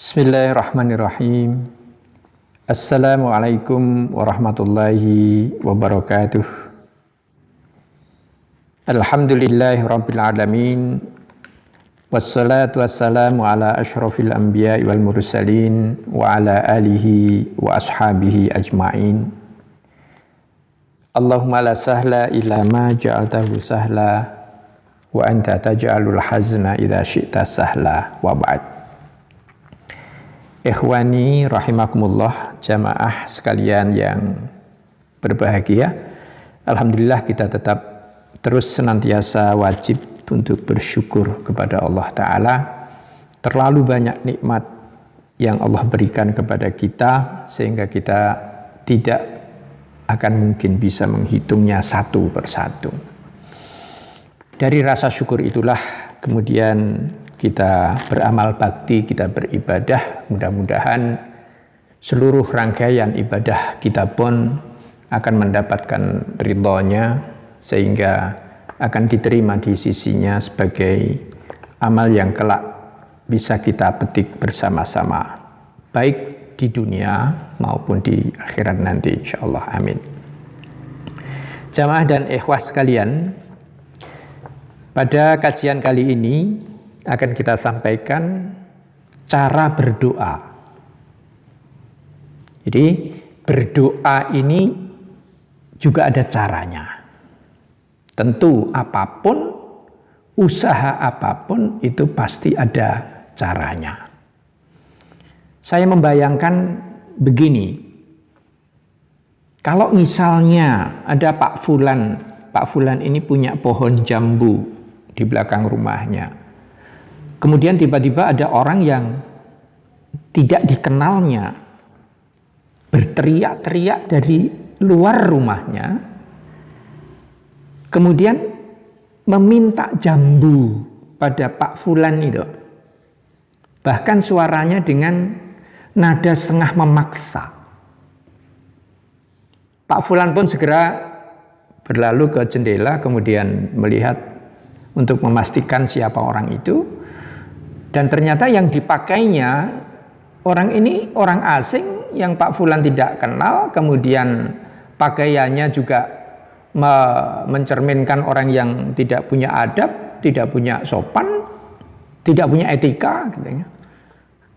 Bismillahirrahmanirrahim. Assalamualaikum warahmatullahi wabarakatuh. Alhamdulillahi rabbil alamin. Wassalatu wassalamu ala ashrafil anbiya wal mursalin wa ala alihi wa ashabihi ajma'in. Allahumma la sahla illa ma ja'altahu sahla wa anta taj'alul hazna idza syi'ta sahla wa ba'd. Ikhwani rahimakumullah, jamaah sekalian yang berbahagia. Alhamdulillah kita tetap terus senantiasa wajib untuk bersyukur kepada Allah Ta'ala. Terlalu banyak nikmat yang Allah berikan kepada kita sehingga kita tidak akan mungkin bisa menghitungnya satu persatu. Dari rasa syukur itulah kemudian kita beramal bakti, kita beribadah. Mudah-mudahan seluruh rangkaian ibadah kita pun akan mendapatkan ridhonya sehingga akan diterima di sisinya sebagai amal yang kelak bisa kita petik bersama-sama, baik di dunia maupun di akhirat nanti insyaallah, amin. Jamaah dan ikhwah sekalian, pada kajian kali ini akan kita sampaikan cara berdoa. Jadi berdoa ini juga ada caranya. Tentu apapun, usaha apapun itu pasti ada caranya. Saya membayangkan begini. Kalau misalnya ada Pak Fulan ini punya pohon jambu di belakang rumahnya. Kemudian tiba-tiba ada orang yang tidak dikenalnya berteriak-teriak dari luar rumahnya, kemudian meminta jambu pada Pak Fulan itu. Bahkan suaranya dengan nada setengah memaksa. Pak Fulan pun segera berlalu ke jendela, kemudian melihat untuk memastikan siapa orang itu. Dan ternyata yang dipakainya orang ini orang asing yang Pak Fulan tidak kenal, kemudian pakaiannya juga mencerminkan orang yang tidak punya adab, tidak punya sopan, tidak punya etika.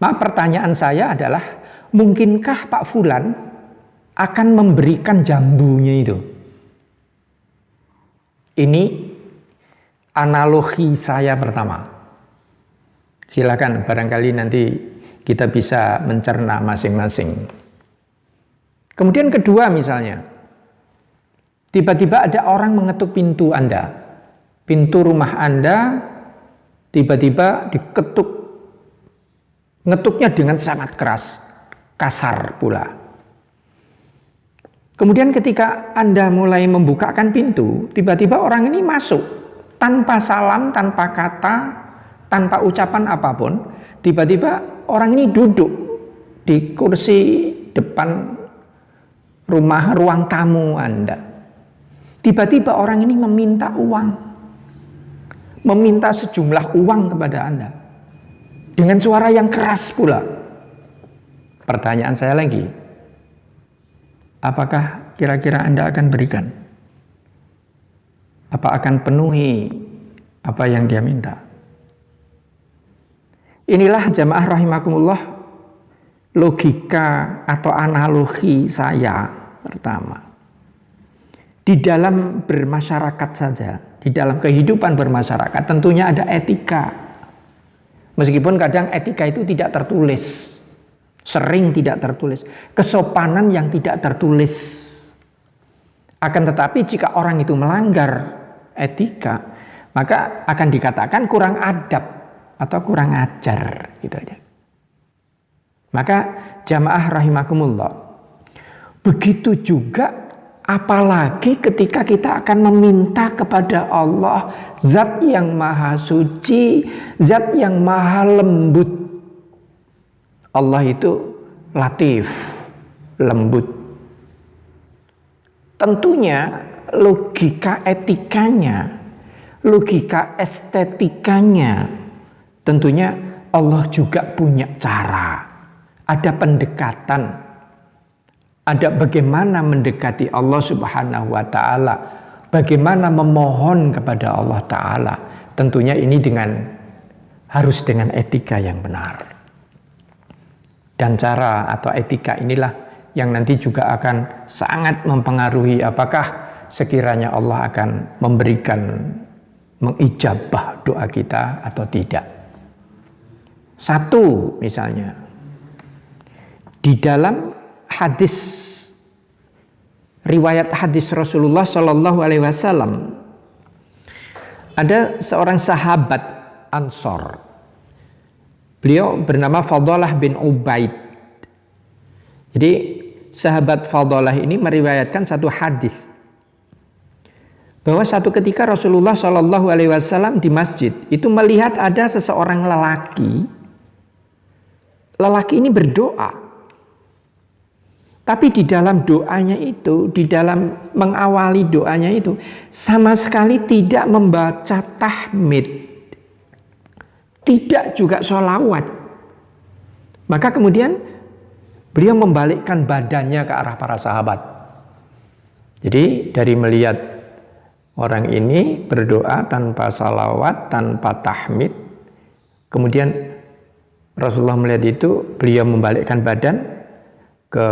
Nah, pertanyaan saya adalah, mungkinkah Pak Fulan akan memberikan jambunya itu? Ini analogi saya pertama. Silakan, barangkali nanti kita bisa mencerna masing-masing. Kemudian kedua misalnya, tiba-tiba ada orang mengetuk pintu Anda. Pintu rumah Anda tiba-tiba diketuk. Ngetuknya dengan sangat keras, kasar pula. Kemudian ketika Anda mulai membukakan pintu, tiba-tiba orang ini masuk. Tanpa salam, tanpa kata, tanpa ucapan apapun, tiba-tiba orang ini duduk di kursi depan rumah ruang tamu Anda. Tiba-tiba orang ini meminta uang, meminta sejumlah uang kepada Anda dengan suara yang keras pula. Pertanyaan saya lagi, apakah kira-kira Anda akan berikan? Apa akan penuhi apa yang dia minta? Inilah jamaah rahimakumullah logika atau analogi saya pertama. Di dalam bermasyarakat saja, di dalam kehidupan bermasyarakat tentunya ada etika. Meskipun kadang etika itu tidak tertulis, sering tidak tertulis, kesopanan yang tidak tertulis. Akan tetapi jika orang itu melanggar etika, maka akan dikatakan kurang adab atau kurang ajar, gitu aja. Maka jamaah rahimakumullah, begitu juga apalagi ketika kita akan meminta kepada Allah, zat yang maha suci, zat yang maha lembut. Allah itu latif, lembut. Tentunya logika etikanya, logika estetikanya tentunya Allah juga punya cara, ada pendekatan, ada bagaimana mendekati Allah Subhanahu wa Ta'ala, bagaimana memohon kepada Allah Ta'ala. Tentunya ini harus dengan etika yang benar. Dan cara atau etika inilah yang nanti juga akan sangat mempengaruhi apakah sekiranya Allah akan mengijabah doa kita atau tidak. Satu misalnya, di dalam riwayat hadis Rasulullah Shallallahu Alaihi Wasallam, ada seorang sahabat Ansor. Beliau bernama Fadalah bin Ubaid. Jadi sahabat Fadalah ini meriwayatkan satu hadis bahwa satu ketika Rasulullah Shallallahu Alaihi Wasallam di masjid itu melihat ada seseorang lelaki. Lelaki ini berdoa, tapi di dalam doanya itu, di dalam mengawali doanya itu sama sekali tidak membaca tahmid, tidak juga sholawat. Maka kemudian beliau membalikkan badannya ke arah para sahabat. Jadi dari melihat orang ini berdoa tanpa sholawat, tanpa tahmid, kemudian Rasulullah melihat itu, beliau membalikkan badan ke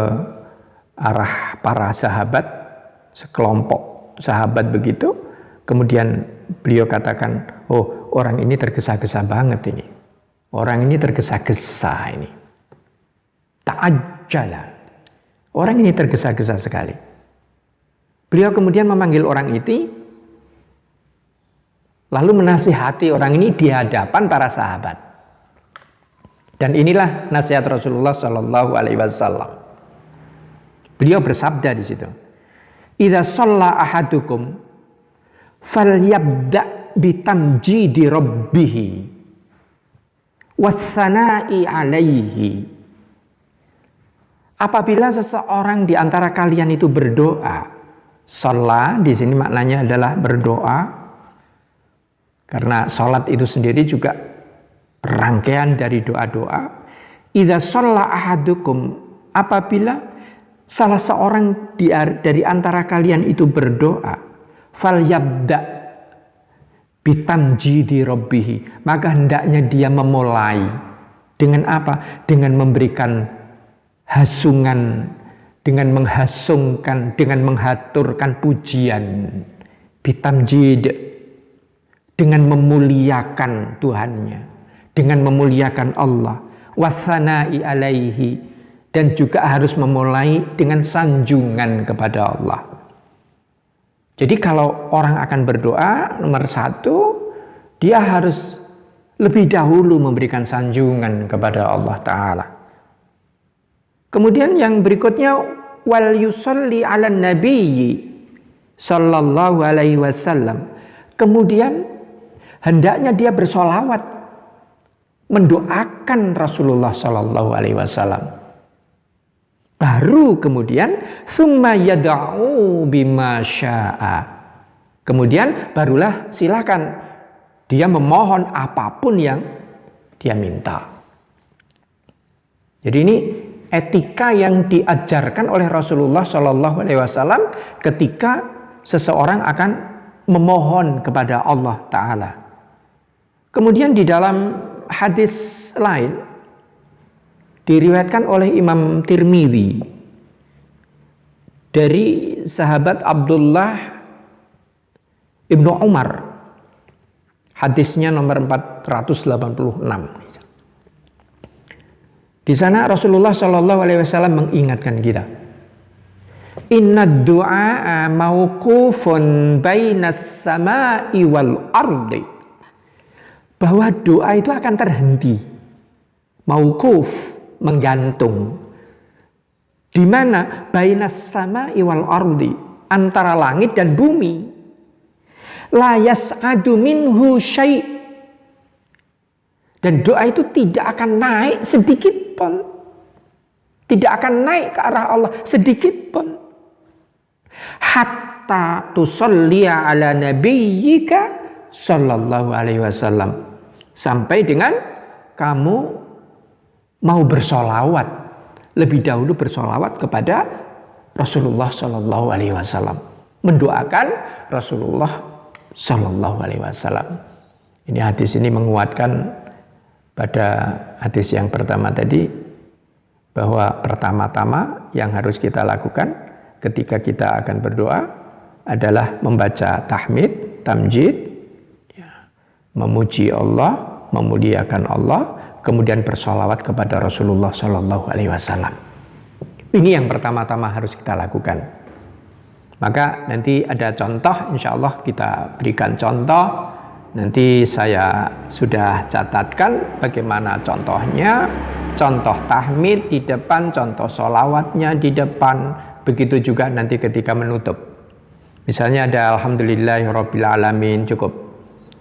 arah para sahabat, sekelompok sahabat begitu. Kemudian beliau katakan, oh, orang ini tergesa-gesa banget ini. Orang ini tergesa-gesa ini. Ta'ajjala. Orang ini tergesa-gesa sekali. Beliau kemudian memanggil orang itu, lalu menasihati orang ini di hadapan para sahabat. Dan inilah nasihat Rasulullah Shallallahu Alaihi Wasallam. Beliau bersabda di situ, "Idza shalla ahadukum falyabda bitamjidi rabbih wathana'i alaihi." Apabila seseorang di antara kalian itu berdoa, sholat di sini maknanya adalah berdoa, karena sholat itu sendiri juga rangkaian dari doa-doa. Idza shalla ahadukum, apabila salah seorang dari antara kalian itu berdoa, falyabda bitamjidi rabbih, maka hendaknya dia memulai dengan apa? Dengan memberikan hasungan, dengan menghasungkan, dengan menghaturkan pujian, bitamjid, dengan memuliakan Tuhannya, dengan memuliakan Allah, wathana'i alaihi, dan juga harus memulai dengan sanjungan kepada Allah. Jadi kalau orang akan berdoa, nomor satu, dia harus lebih dahulu memberikan sanjungan kepada Allah Ta'ala. Kemudian yang berikutnya, wal yusalli ala nabiyyi sallallahu alaihi wasallam. Kemudian hendaknya dia bersolawat, mendoakan Rasulullah sallallahu alaihi wasallam. Baru kemudian summa yad'u bima syaa. Kemudian barulah silakan dia memohon apapun yang dia minta. Jadi ini etika yang diajarkan oleh Rasulullah Shallallahu Alaihi Wasallam ketika seseorang akan memohon kepada Allah Ta'ala. Kemudian di dalam hadis lain diriwayatkan oleh Imam Tirmidzi dari sahabat Abdullah ibnu Umar, hadisnya nomor 486. Di sana Rasulullah Shallallahu Alaihi Wasallam mengingatkan kita, inna du'a mauqufun bainas sama'i wal ardi, bahwa doa itu akan terhenti, mauquf, menggantung, di mana bainas sama'i wal ardi, antara langit dan bumi, la yas'adu minhu syai', dan doa itu tidak akan naik sedikit pun, tidak akan naik ke arah Allah sedikit pun, hatta tusalliya ala nabiyyika sallallahu alaihi wasallam, sampai dengan kamu mau bersolawat, lebih dahulu bersolawat kepada Rasulullah Shallallahu Alaihi Wasallam, mendoakan Rasulullah Shallallahu Alaihi Wasallam. Ini hadis ini menguatkan pada hadis yang pertama tadi, bahwa pertama-tama yang harus kita lakukan ketika kita akan berdoa adalah membaca tahmid, tamjid, memuji Allah, memuliakan Allah, kemudian bersolawat kepada Rasulullah Shallallahu Alaihi Wasallam. Ini yang pertama-tama harus kita lakukan. Maka nanti ada contoh, insya Allah kita berikan contoh. Nanti saya sudah catatkan bagaimana contohnya. Contoh tahmid di depan, contoh solawatnya di depan. Begitu juga nanti ketika menutup. Misalnya ada Alhamdulillahirabbil alamin, cukup.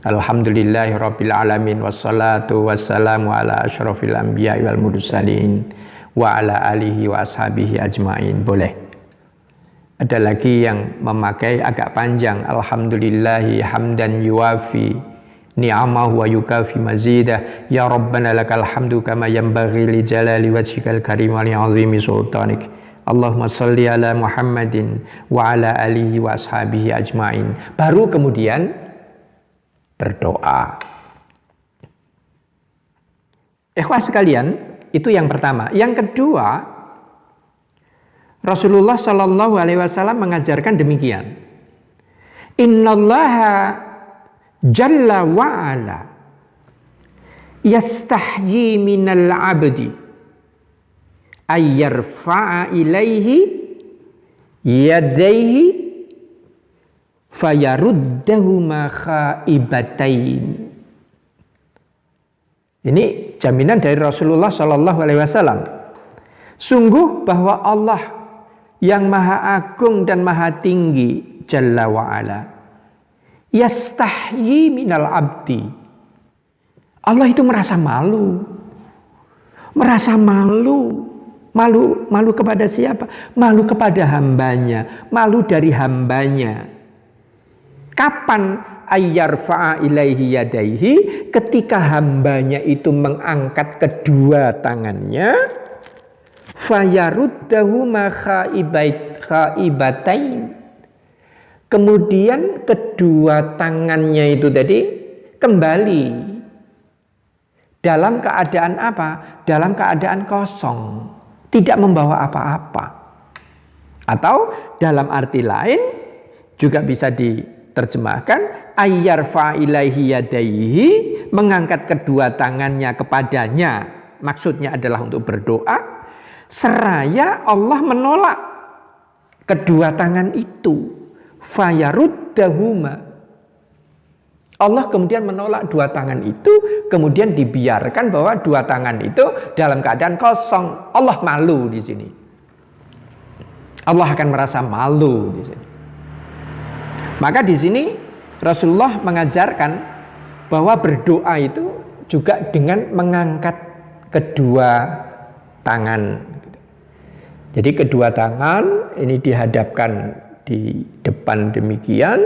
Alhamdulillahirabbil alamin wassalatu wassalamu ala asyrafil anbiya'i wal mursalin wa ala alihi wa ashabihi ajmain. Boleh. Ada lagi yang memakai agak panjang, alhamdulillahi hamdan yuwafi ni'amahu wa yukafi mazidah, ya rabbana lakal hamdu kama yanbaghi li jalali wajhikal karim wa li 'azimi sultanik. Allahumma shalli ala Muhammadin wa ala alihi wa ashabihi ajmain. Baru kemudian berdoa. Ikhwah sekalian, itu yang pertama. Yang kedua, Rasulullah Shallallahu Alaihi Wasallam mengajarkan demikian. Innallaha jalla wa'ala yastahyi minal abdi ayyarfa'a ilaihi yadaihi fayaruddahuma khaibatain. Ini jaminan dari Rasulullah Shallallahu Alaihi Wasallam. Sungguh bahwa Allah yang maha agung dan maha tinggi jalla wa'ala yastahyi minal abdi. Allah itu merasa malu. Malu kepada siapa? Malu kepada hambanya, malu dari hambanya. Kapan ayyarfa'a ilaihi yadaihi? Ketika hambanya itu mengangkat kedua tangannya, fayaruddahuma khaibatain. Kemudian kedua tangannya itu tadi kembali dalam keadaan apa? Dalam keadaan kosong, tidak membawa apa-apa. Atau dalam arti lain juga bisa diterjemahkan ayyarfa ilaihi yadaihi, mengangkat kedua tangannya kepadanya. Maksudnya adalah untuk berdoa. Seraya Allah menolak kedua tangan itu, fayaruddahuma. Allah kemudian menolak dua tangan itu, kemudian dibiarkan bahwa dua tangan itu dalam keadaan kosong. Allah malu di sini. Allah akan merasa malu di sini. Maka di sini Rasulullah mengajarkan bahwa berdoa itu juga dengan mengangkat kedua tangan. Jadi kedua tangan ini dihadapkan di depan demikian,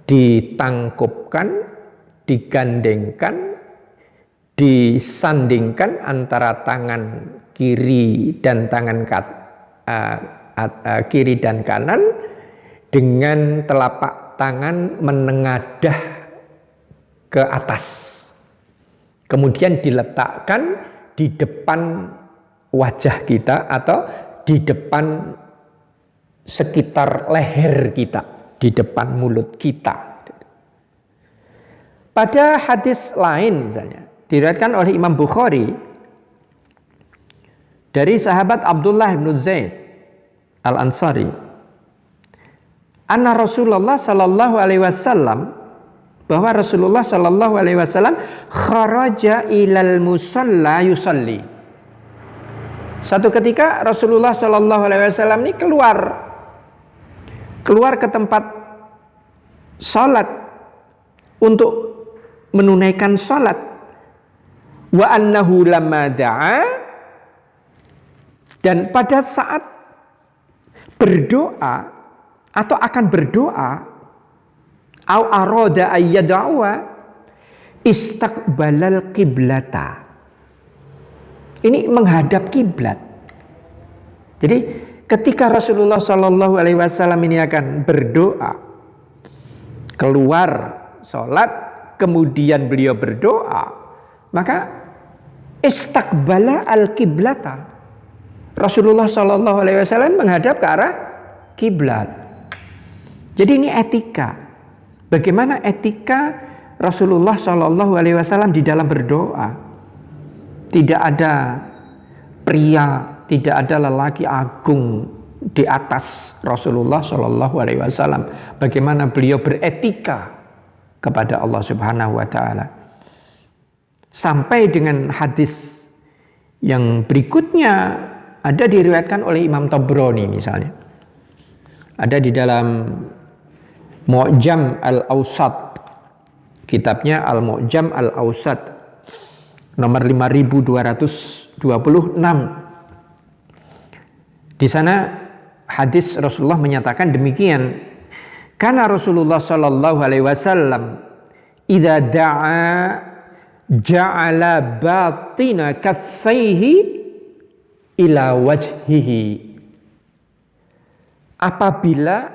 ditangkupkan, digandengkan, disandingkan antara tangan kiri dan tangan kiri dan kanan dengan telapak tangan menengadah ke atas. Kemudian diletakkan di depan wajah kita atau di depan sekitar leher kita, di depan mulut kita. Pada hadis lain misalnya, diriwayatkan oleh Imam Bukhari dari sahabat Abdullah bin Zaid Al-Ansari, anna Rasulullah sallallahu alaihi wasallam, bahwa Rasulullah sallallahu alaihi wasallam kharaja ilal musalla yusalli. Satu ketika Rasulullah Shallallahu Alaihi Wasallam ini keluar ke tempat sholat untuk menunaikan sholat. Wa annahu lamma da'a, dan pada saat berdoa atau akan berdoa, au arada ayyada'wa istaqbalal qiblata. Ini menghadap kiblat. Jadi ketika Rasulullah Shallallahu Alaihi Wasallam ini akan berdoa, keluar sholat, kemudian beliau berdoa, maka istaqbala al-kiblata. Rasulullah Shallallahu Alaihi Wasallam menghadap ke arah kiblat. Jadi ini etika. Bagaimana etika Rasulullah Shallallahu Alaihi Wasallam di dalam berdoa? Tidak ada pria, tidak ada lelaki agung di atas Rasulullah Shallallahu Alaihi Wasallam. Bagaimana beliau beretika kepada Allah Subhanahu Wa Taala. Sampai dengan hadis yang berikutnya ada diriwayatkan oleh Imam Tabrani misalnya. Ada di dalam Mu'jam Al-Awsat, kitabnya Al-Mu'jam Al-Awsat, nomor 5226. Di sana hadis Rasulullah menyatakan demikian. Karena Rasulullah Shallallahu Alaihi Wasallam idza da'a ja'ala batina kaffaihi ila wajhihi. Apabila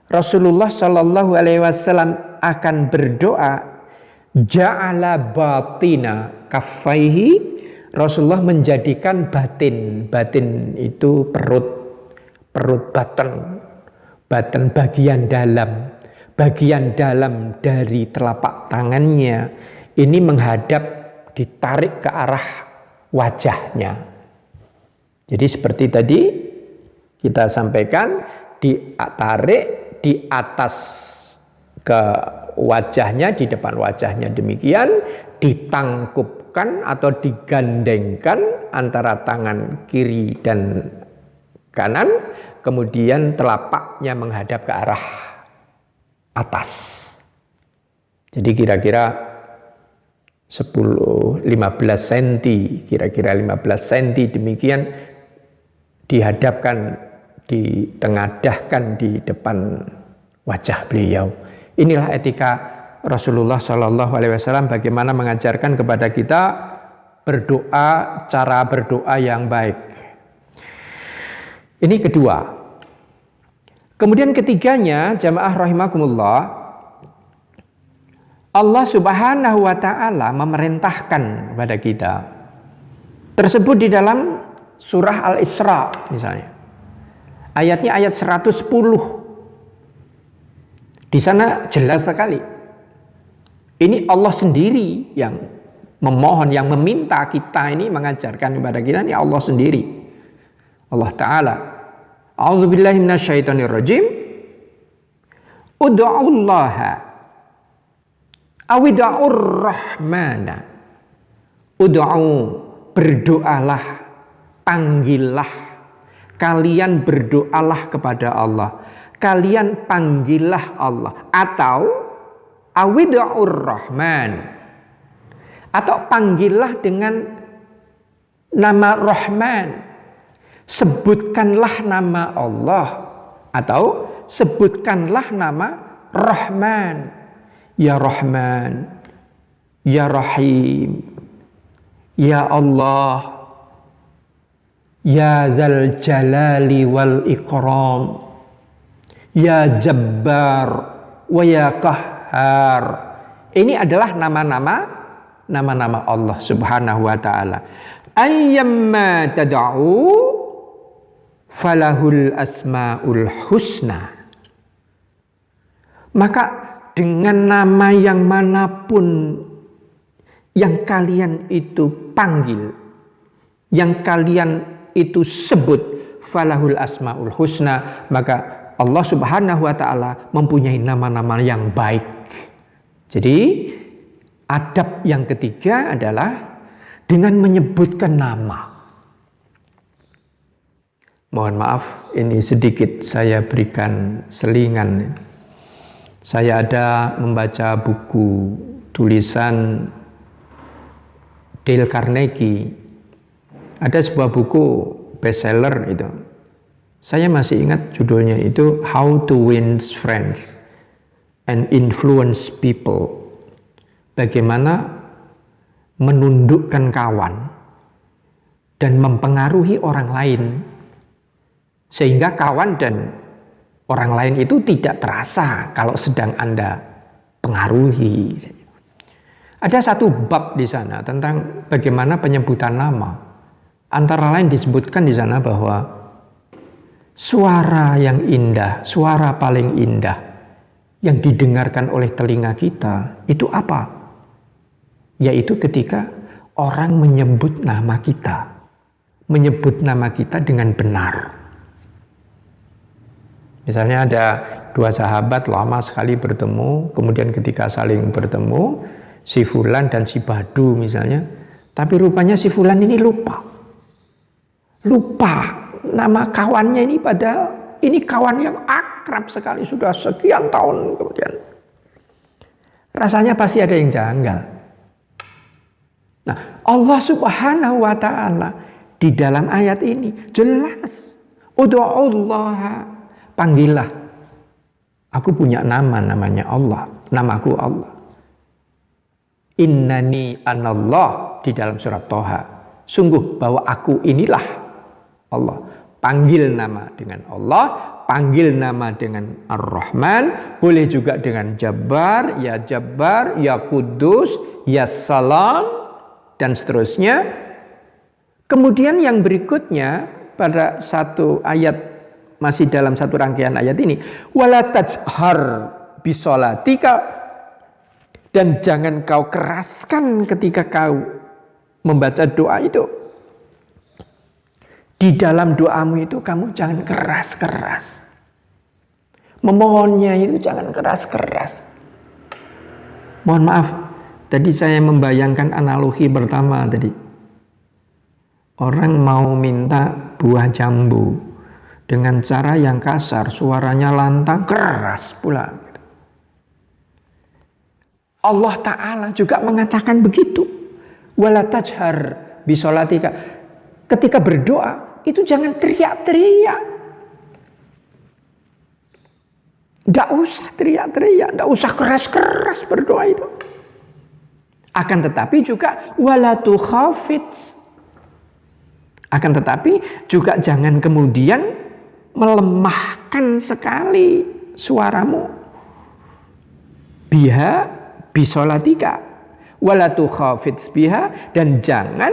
Rasulullah Shallallahu Alaihi Wasallam akan berdoa, ja'ala batina kaffaihi, Rasulullah menjadikan batin itu perut batin bagian dalam dari telapak tangannya ini menghadap, ditarik ke arah wajahnya. Jadi seperti tadi kita sampaikan, ditarik di atas ke wajahnya, di depan wajahnya, demikian ditangkupkan atau digandengkan antara tangan kiri dan kanan, kemudian telapaknya menghadap ke arah atas. Jadi kira-kira 10-15 cm, kira-kira 15 cm demikian dihadapkan, ditengadahkan di depan wajah beliau. Inilah etika Rasulullah Shallallahu Alaihi Wasallam, bagaimana mengajarkan kepada kita berdoa, cara berdoa yang baik. Ini kedua. Kemudian ketiganya, jamaah rahimakumullah, Allah Subhanahu wa Ta'ala memerintahkan kepada kita, tersebut di dalam surah Al-Isra misalnya. Ayatnya ayat 110. Di sana jelas sekali. Ini Allah sendiri yang memohon, yang meminta kita ini, mengajarkan kepada kita, ini Allah sendiri. Allah Ta'ala. A'udzubillahi minasyaitonirrajim. Ud'ullaha awida'ur rahmana. Ud'u, berdoalah, panggillah. Kalian berdoalah kepada Allah. Kalian panggillah Allah. Atau awida'ur rahman. Atau panggillah dengan nama Rahman. Sebutkanlah nama Allah. Atau sebutkanlah nama Rahman. Ya Rahman, Ya Rahim, Ya Allah, Ya Dzal Jalali wal Ikram, Ya Jabbar wa Ya Qahhar. Ini adalah nama-nama Allah Subhanahu wa Ta'ala. Ayyamma tad'u falahul asmaul husna. Maka dengan nama yang manapun yang kalian itu panggil, yang kalian itu sebut, falahul asmaul husna, maka Allah Subhanahu wa Ta'ala mempunyai nama-nama yang baik. Jadi adab yang ketiga adalah dengan menyebutkan nama. Mohon maaf, ini sedikit saya berikan selingan. Saya ada membaca buku tulisan Dale Carnegie. Ada sebuah buku bestseller itu. Saya masih ingat judulnya itu How to Win Friends and Influence People. Bagaimana menundukkan kawan dan mempengaruhi orang lain, sehingga kawan dan orang lain itu tidak terasa kalau sedang Anda pengaruhi. Ada satu bab di sana tentang bagaimana penyebutan nama. Antara lain disebutkan di sana bahwa suara yang indah, suara paling indah yang didengarkan oleh telinga kita itu apa? Yaitu ketika orang menyebut nama kita dengan benar. Misalnya ada dua sahabat lama sekali bertemu, kemudian ketika saling bertemu, si Fulan dan si Badu misalnya, tapi rupanya si Fulan ini lupa nama kawannya ini, padahal ini kawan yang akrab sekali, sudah sekian tahun kemudian. Rasanya pasti ada yang janggal. Nah, Allah Subhanahu wa ta'ala di dalam ayat ini jelas, ud'ullaha, panggillah. Aku punya nama, namanya Allah, namaku Allah. Innani anallah di dalam surat Toha. Sungguh bahwa aku inilah Allah. Panggil nama dengan Allah, panggil nama dengan Ar-Rahman, boleh juga dengan Jabbar, ya Kudus, ya Salam, dan seterusnya. Kemudian yang berikutnya pada satu ayat, masih dalam satu rangkaian ayat ini, wala tajhar bisolatika, dan jangan kau keraskan ketika kau membaca doa itu. Di dalam doamu itu kamu jangan keras-keras. Memohonnya itu jangan keras-keras. Mohon maaf, tadi saya membayangkan analogi pertama tadi. Orang mau minta buah jambu dengan cara yang kasar, suaranya lantang, keras pula. Allah Ta'ala juga mengatakan begitu. Wala tajhar bisolatika. Ketika berdoa, itu jangan teriak-teriak. Tidak usah teriak-teriak, tidak usah keras-keras berdoa itu. Akan tetapi juga wala tukhafit. Akan tetapi juga jangan kemudian melemahkan sekali suaramu. Biha bisolatika wala tukhafit biha, dan jangan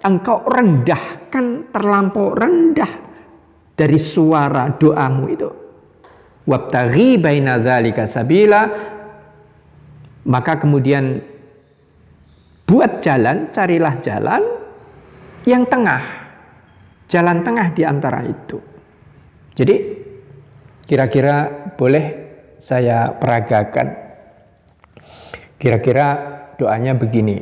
engkau rendahkan, terlampau rendah dari suara doamu itu. Wabtaghi baina dzalika sabila, maka kemudian buat jalan, carilah jalan yang tengah, jalan tengah di antara itu. Jadi kira-kira boleh saya peragakan. Kira-kira doanya begini.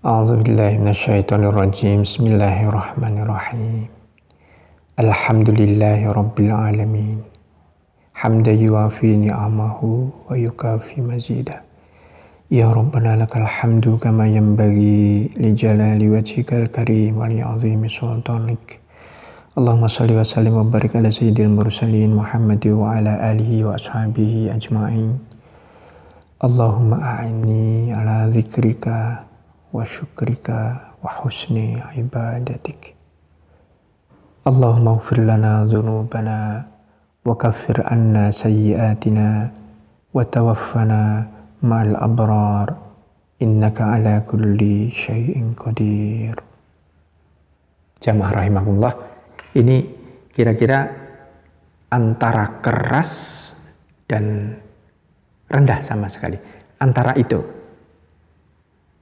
A'udzubillahi minasyaitonirrajim. Bismillahirrahmanirrahim. Alhamdulillahi rabbil alamin. Hamdan yuwafi ni'amahu wa yukafi mazidah. Ya Rabbana lakal hamdu kama yanbaghi li jalali wajhikal karim wa li 'azimi sultanik. Allahumma shalli wa sallim wa barik ala sayyidil mursalin Muhammad wa ala alihi wa ashabihi ajma'in. Allahumma a'inni ala dzikrika wa syukrika wa husni ibadatik. Allahumma ighfir lana dhunubana wa kaffir anna sayyi'atina wa tawaffana ma'al abrar innaka ala kulli syai'in qadir. Jamaah rahimakumullah, ini kira-kira antara keras dan rendah sama sekali, antara itu.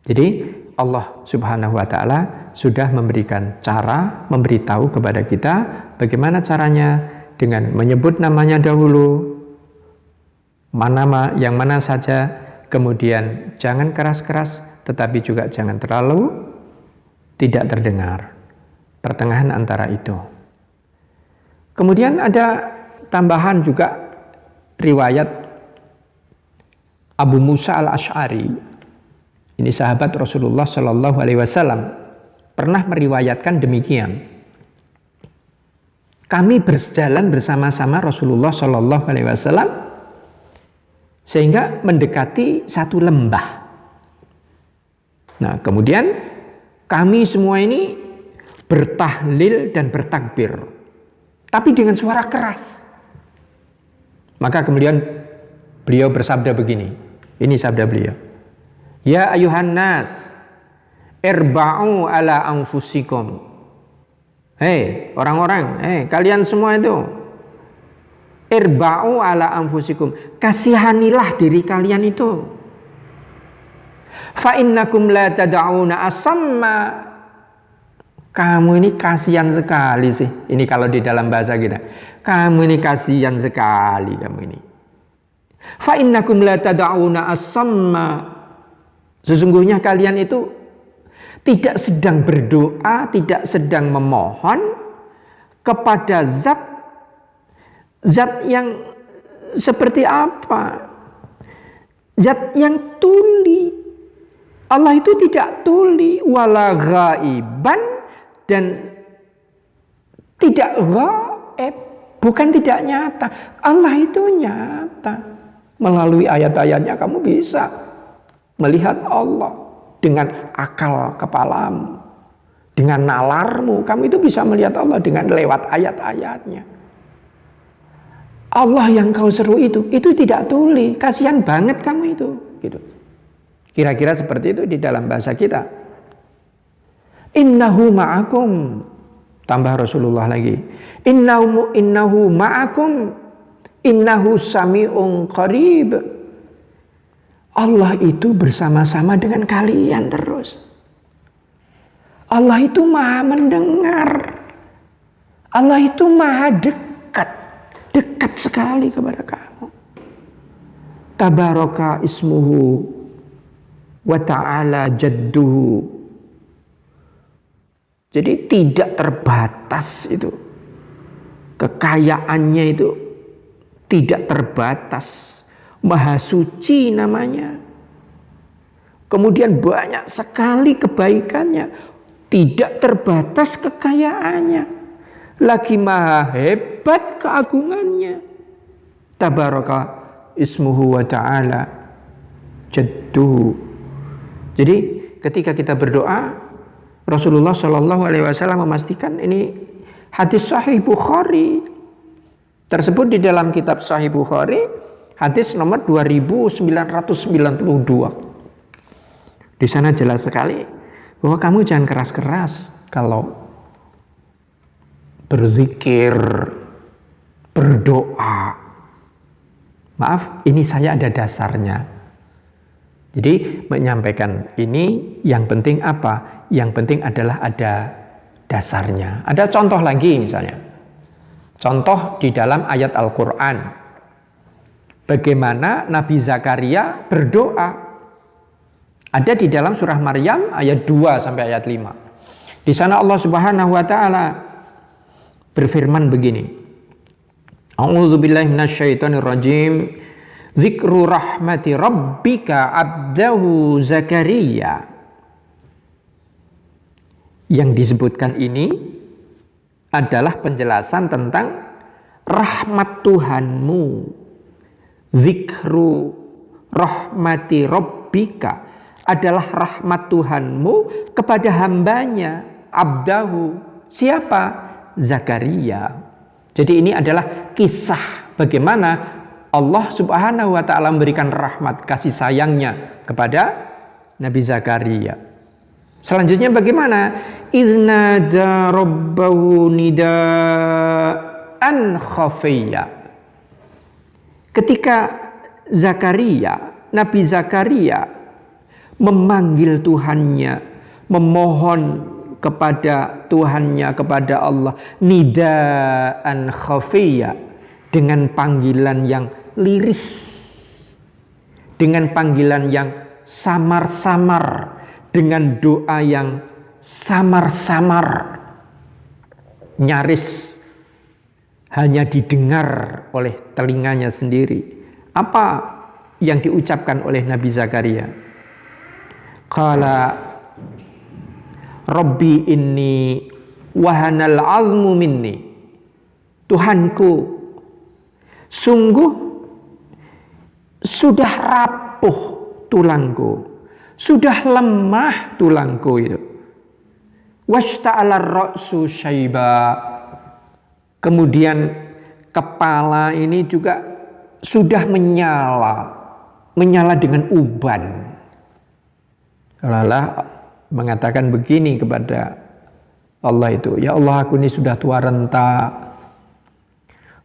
Jadi Allah Subhanahu wa ta'ala sudah memberikan cara, memberitahu kepada kita bagaimana caranya, dengan menyebut namanya dahulu, yang mana saja, kemudian jangan keras-keras, tetapi juga jangan terlalu tidak terdengar, pertengahan antara itu. Kemudian ada tambahan juga riwayat Abu Musa al-Asy'ari. Ini sahabat Rasulullah Shallallahu Alaihi Wasallam pernah meriwayatkan demikian. Kami berjalan bersama-sama Rasulullah Shallallahu Alaihi Wasallam sehingga mendekati satu lembah. Nah, kemudian kami semua ini bertahlil dan bertakbir, tapi dengan suara keras. Maka kemudian beliau bersabda begini, ini sabda beliau, ya ayuhan nas, irba'u ala anfusikum. Hei orang-orang, kalian semua itu, irba'u ala anfusikum, kasihanilah diri kalian itu. Fa innakum la tad'una asamma. Kamu ini kasihan sekali sih. Ini kalau di dalam bahasa kita. Kamu ini kasihan sekali kamu ini. Fa innakum la tad'una asamma. Sesungguhnya kalian itu tidak sedang berdoa, tidak sedang memohon kepada zat yang seperti apa? Zat yang tuli. Allah itu tidak tuli, wala ghaiban, dan tidak ghaib, bukan tidak nyata. Allah itu nyata. Melalui ayat-ayatnya kamu bisa melihat Allah dengan akal kepalamu, dengan nalarmu. Kamu itu bisa melihat Allah dengan lewat ayat-ayatnya. Allah yang kau seru itu tidak tuli. Kasihan banget kamu itu, gitu. Kira-kira seperti itu di dalam bahasa kita. Innahu ma'akum. Tambah Rasulullah lagi. Innahu ma'akum. Innahu sami'un qarib. Allah itu bersama-sama dengan kalian terus. Allah itu maha mendengar. Allah itu maha dekat. Dekat sekali kepada kamu. Tabaraka ismuhu wa ta'ala jadduhu. Jadi tidak terbatas itu. Kekayaannya itu tidak terbatas. Maha suci namanya. Kemudian banyak sekali kebaikannya. Tidak terbatas kekayaannya. Lagi maha hebat keagungannya. Tabaraka ismuhu wa ta'ala jadduhu. Jadi ketika kita berdoa, Rasulullah Shallallahu Alaihi Wasallam memastikan ini hadis Sahih Bukhari tersebut di dalam kitab Sahih Bukhari, hadis nomor 2992. Di sana jelas sekali bahwa kamu jangan keras-keras kalau berzikir, berdoa. Maaf, ini saya ada dasarnya. Jadi menyampaikan ini yang penting apa? Yang penting adalah ada dasarnya. Ada contoh lagi misalnya. Contoh di dalam ayat Al-Quran. Bagaimana Nabi Zakaria berdoa. Ada di dalam surah Maryam ayat 2 sampai ayat 5. Di sana Allah Subhanahu wa taala berfirman begini. A'udzubillahi minasyaitonirrajim. Zikru rahmati rabbika abdahu Zakaria. Yang disebutkan ini adalah penjelasan tentang rahmat Tuhanmu. Zikru rahmati rabbika adalah rahmat Tuhanmu kepada hambanya, abdahu. Siapa? Zakaria. Jadi ini adalah kisah bagaimana Allah Subhanahu wa ta'ala memberikan rahmat kasih sayangnya kepada Nabi Zakaria. Selanjutnya bagaimana? Iznada rabbahu nidaan khafiyya. Ketika Nabi Zakaria memanggil Tuhannya, memohon kepada Tuhannya, kepada Allah, nidaan khafiyya, dengan panggilan yang lirih, dengan panggilan yang samar-samar, dengan doa yang samar-samar, nyaris hanya didengar oleh telinganya sendiri. Apa yang diucapkan oleh Nabi Zakaria? Qala Rabbi inni wahanal azmu minni. Tuhanku, sungguh sudah rapuh tulangku, sudah lemah tulangku itu. Washta'ala ra'su syaiba. Kemudian kepala ini juga sudah menyala dengan uban. Allah mengatakan begini kepada Allah itu, ya Allah, aku ini sudah tua renta,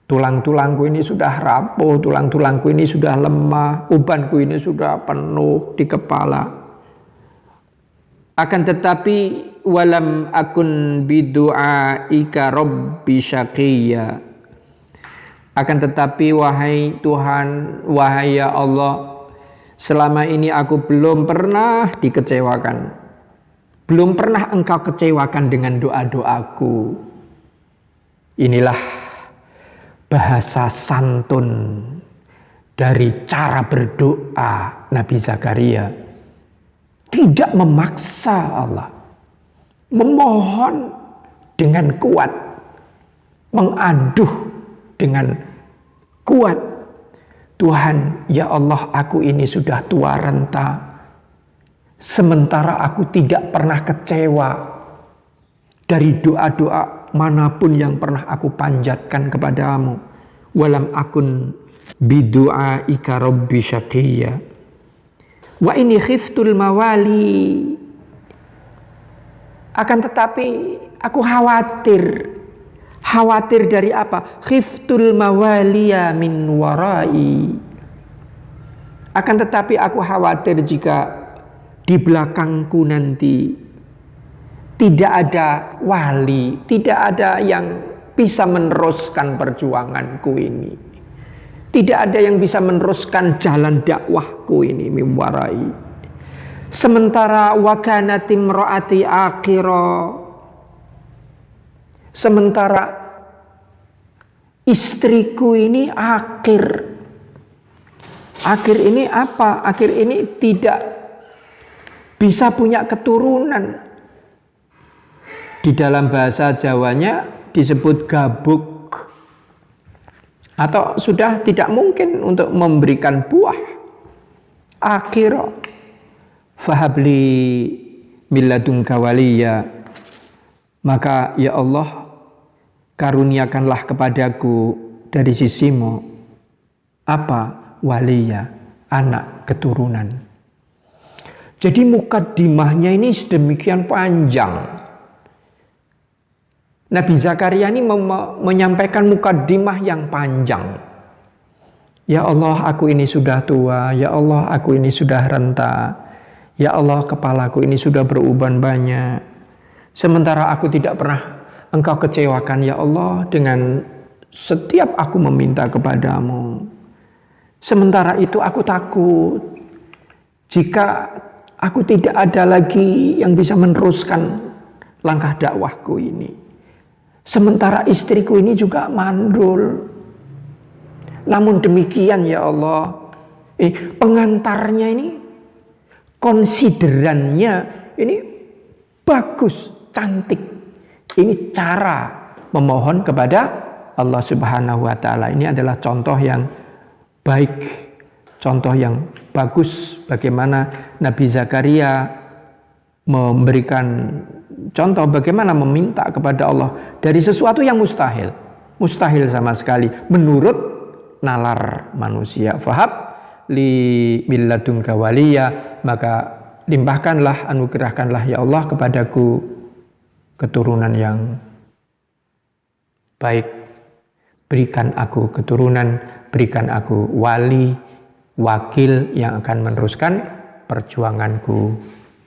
tulang-tulangku ini sudah rapuh, tulang-tulangku ini sudah lemah, ubanku ini sudah penuh di kepala. Akan tetapi walam akun bidu'aika rabbi syaqiyya. Akan tetapi wahai Tuhan, wahai ya Allah, selama ini aku belum pernah dikecewakan. Belum pernah engkau kecewakan dengan doa-doaku. Inilah bahasa santun dari cara berdoa Nabi Zakaria. Tidak memaksa Allah. Memohon dengan kuat. Mengaduh dengan kuat. Tuhan, ya Allah, aku ini sudah tua renta. Sementara aku tidak pernah kecewa dari doa-doa manapun yang pernah aku panjatkan kepadamu. Walam akun bidu'aika rabbi syaqiyya. Wa ini khiftul mawali. Akan tetapi aku khawatir. Khawatir dari apa? Khiftul mawaliya min warai. Akan tetapi aku khawatir jika di belakangku nanti tidak ada wali, tidak ada yang bisa meneruskan perjuanganku ini. Tidak ada yang bisa meneruskan jalan dakwahku ini, mimwarai. Sementara wakanat imraati akhira. Sementara istriku ini akhir. Akhir ini apa? Akhir ini tidak bisa punya keturunan. Di dalam bahasa Jawanya disebut gabuk. Atau sudah tidak mungkin untuk memberikan buah. Akhirah. Fahabli milladunka waliya. Maka ya Allah, karuniakanlah kepadaku dari sisimu. Apa? Waliya. Anak keturunan. Jadi mukaddimahnya ini sedemikian panjang. Nabi Zakaria ini menyampaikan mukaddimah yang panjang. Ya Allah, aku ini sudah tua. Ya Allah, aku ini sudah renta. Ya Allah, kepalaku ini sudah beruban banyak. Sementara aku tidak pernah engkau kecewakan ya Allah dengan setiap aku meminta kepadamu. Sementara itu aku takut jika aku tidak ada lagi yang bisa meneruskan langkah dakwahku ini. Sementara istriku ini juga mandul. Namun demikian ya Allah, pengantarnya ini, konsiderannya ini bagus, cantik. Ini cara memohon kepada Allah Subhanahu wa Ta'ala. Ini adalah contoh yang baik, contoh yang bagus bagaimana Nabi Zakaria memberikan contoh bagaimana meminta kepada Allah dari sesuatu yang mustahil. Mustahil sama sekali menurut nalar manusia. Fahab li milladunka waliya, maka limpahkanlah, anugerahkanlah ya Allah kepadaku keturunan yang baik. Berikan aku keturunan, berikan aku wali, wakil yang akan meneruskan perjuanganku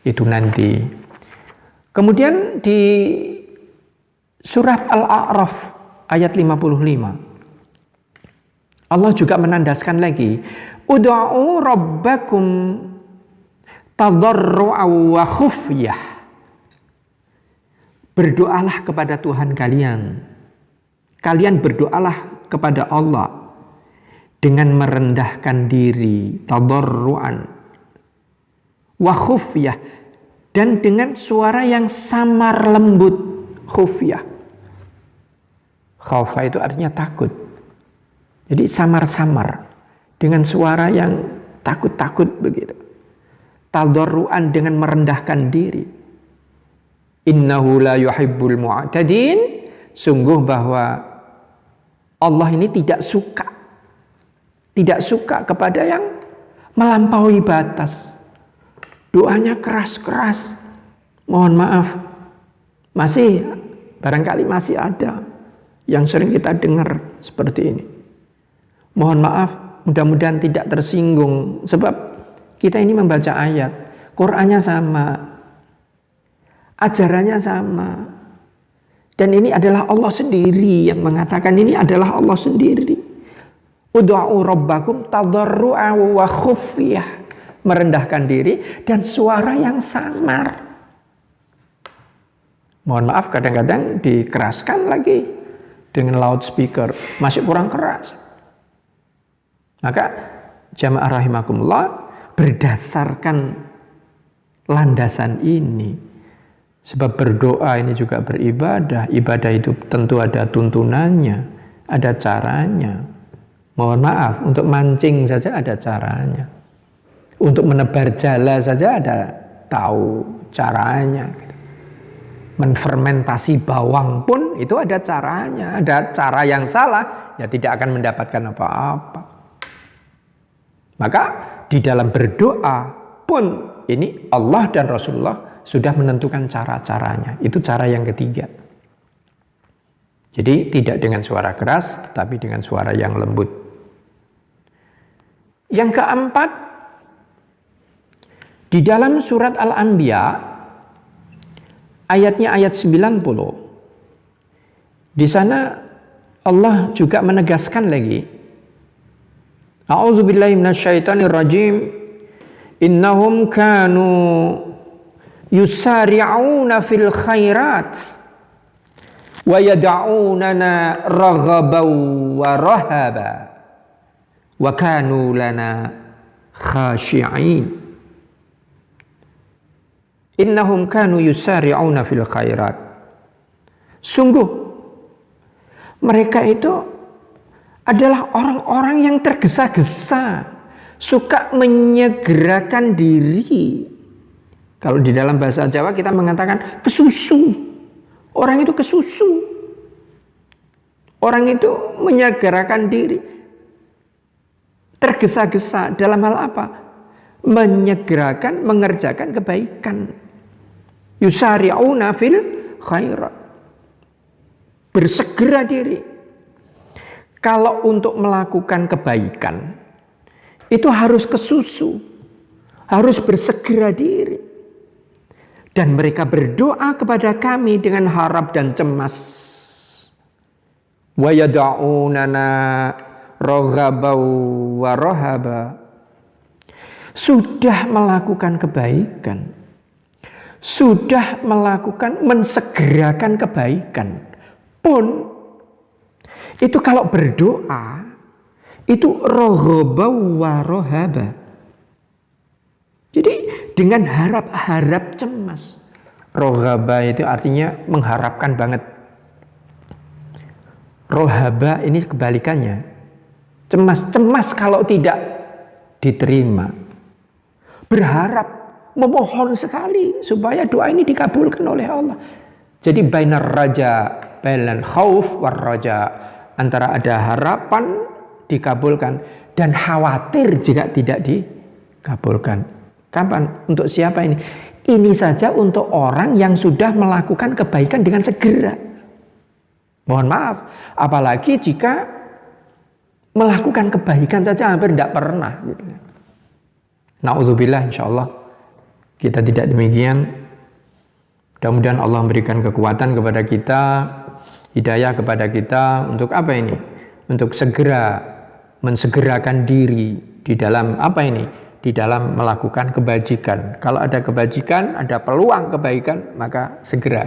itu nanti. Kemudian di surat Al-A'raf ayat 55 Allah juga menandaskan lagi, ud'u rabbakum tadarru'an wa khufyah. Berdoalah kepada Tuhan kalian. Kalian berdoalah kepada Allah dengan merendahkan diri, tadarru'an wa khufyah, dan dengan suara yang samar lembut, khufyah. Khaufa itu artinya takut. Jadi samar-samar dengan suara yang takut-takut begitu. Tadarru'an dengan merendahkan diri. Innahu la yuhibbul mu'tadin. Sungguh bahwa Allah ini tidak suka kepada yang melampaui batas. Doanya keras-keras. Mohon maaf, barangkali masih ada yang sering kita dengar seperti ini. Mohon maaf, mudah-mudahan tidak tersinggung, sebab kita ini membaca ayat, Qur'annya sama, ajarannya sama. Dan ini adalah Allah sendiri yang mengatakan, ini adalah Allah sendiri. Ud'u rabbakum tadarru'an wa khufyah. Merendahkan diri dan suara yang samar. Mohon maaf, kadang-kadang dikeraskan lagi dengan loudspeaker, masih kurang keras. Maka jamaah rahimakumullah, berdasarkan landasan ini, sebab berdoa ini juga beribadah. Ibadah itu tentu ada tuntunannya, ada caranya. Mohon maaf, untuk mancing saja ada caranya. Untuk menebar jala saja ada tahu caranya. Menfermentasi bawang pun itu ada caranya. Ada cara yang salah, ya tidak akan mendapatkan apa-apa. Maka di dalam berdoa pun ini Allah dan Rasulullah sudah menentukan cara-caranya. Itu cara yang ketiga. Jadi tidak dengan suara keras, tetapi dengan suara yang lembut. Yang keempat, di dalam surat Al-Anbiya, ayatnya ayat 90. Di sana Allah juga menegaskan lagi. A'udzubillahi minasyaitonirrajim. Innahum kanu yusari'una fil khairat wa yad'unana raghaban wa rahaba wa kanu lana khashi'in. Innahum kanu yusari'una fil khairat. Sungguh mereka itu adalah orang-orang yang tergesa-gesa, suka menyegerakan diri. Kalau di dalam bahasa Jawa kita mengatakan kesusu. Orang itu kesusu. Orang itu menyegerakan diri. Tergesa-gesa dalam hal apa? Menyegerakan, mengerjakan kebaikan. Yusari'una fil khairat. Bersegera diri. Kalau untuk melakukan kebaikan, itu harus kesusu. Harus bersegera diri. Dan mereka berdoa kepada kami dengan harap dan cemas. Wa yad'unana raghaban wa rahaba. Sudah melakukan kebaikan, sudah melakukan mensegerakan kebaikan pun, itu kalau berdoa itu raghaban wa rahaba. Jadi dengan harap-harap cemas. Rohaba itu artinya mengharapkan banget. Rohaba ini kebalikannya. Cemas kalau tidak diterima. Berharap, memohon sekali supaya doa ini dikabulkan oleh Allah. Jadi bainar raja, bainal khauf war raja. Antara ada harapan dikabulkan dan khawatir jika tidak dikabulkan. Kapan? Untuk siapa ini? Ini saja untuk orang yang sudah melakukan kebaikan dengan segera. Mohon maaf, apalagi jika melakukan kebaikan saja hampir tidak pernah. Na'udzubillah, insyaallah kita tidak demikian. Mudah-mudahan Allah memberikan kekuatan kepada kita, hidayah kepada kita untuk apa ini? Untuk segera mensegerakan diri di dalam apa ini? Di dalam melakukan kebajikan. Kalau ada kebajikan, ada peluang kebaikan, maka segera.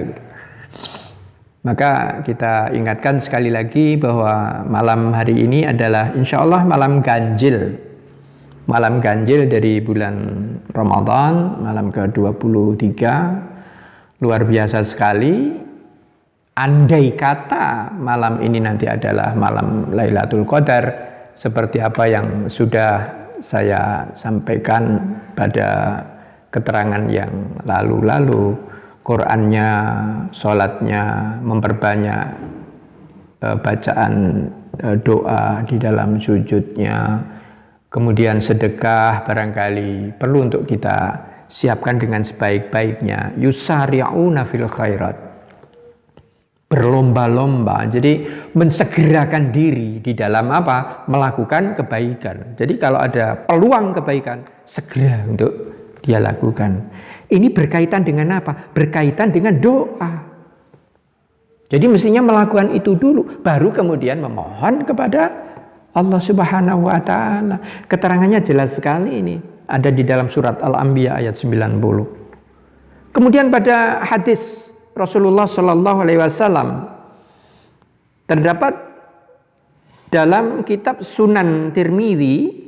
Maka kita ingatkan sekali lagi bahwa malam hari ini adalah insya Allah malam ganjil. Malam ganjil dari bulan Ramadan, malam ke-23. Luar biasa sekali. Andai kata malam ini nanti adalah malam Lailatul Qadar, seperti apa yang sudah saya sampaikan pada keterangan yang lalu-lalu, Qur'annya, sholatnya, memperbanyak bacaan doa di dalam sujudnya, kemudian sedekah barangkali perlu untuk kita siapkan dengan sebaik-baiknya. Yusari'una fil khairat, berlomba-lomba, jadi mensegerakan diri di dalam apa? Melakukan kebaikan. Jadi kalau ada peluang kebaikan, segera untuk dia lakukan. Ini berkaitan dengan apa? Berkaitan dengan doa. Jadi mestinya melakukan itu dulu, baru kemudian memohon kepada Allah Subhanahu wa Ta'ala. Keterangannya jelas sekali ini, ada di dalam surat Al-Anbiya ayat 90. Kemudian pada hadis Rasulullah Shallallahu Alaihi Wasallam terdapat dalam kitab Sunan Tirmidzi.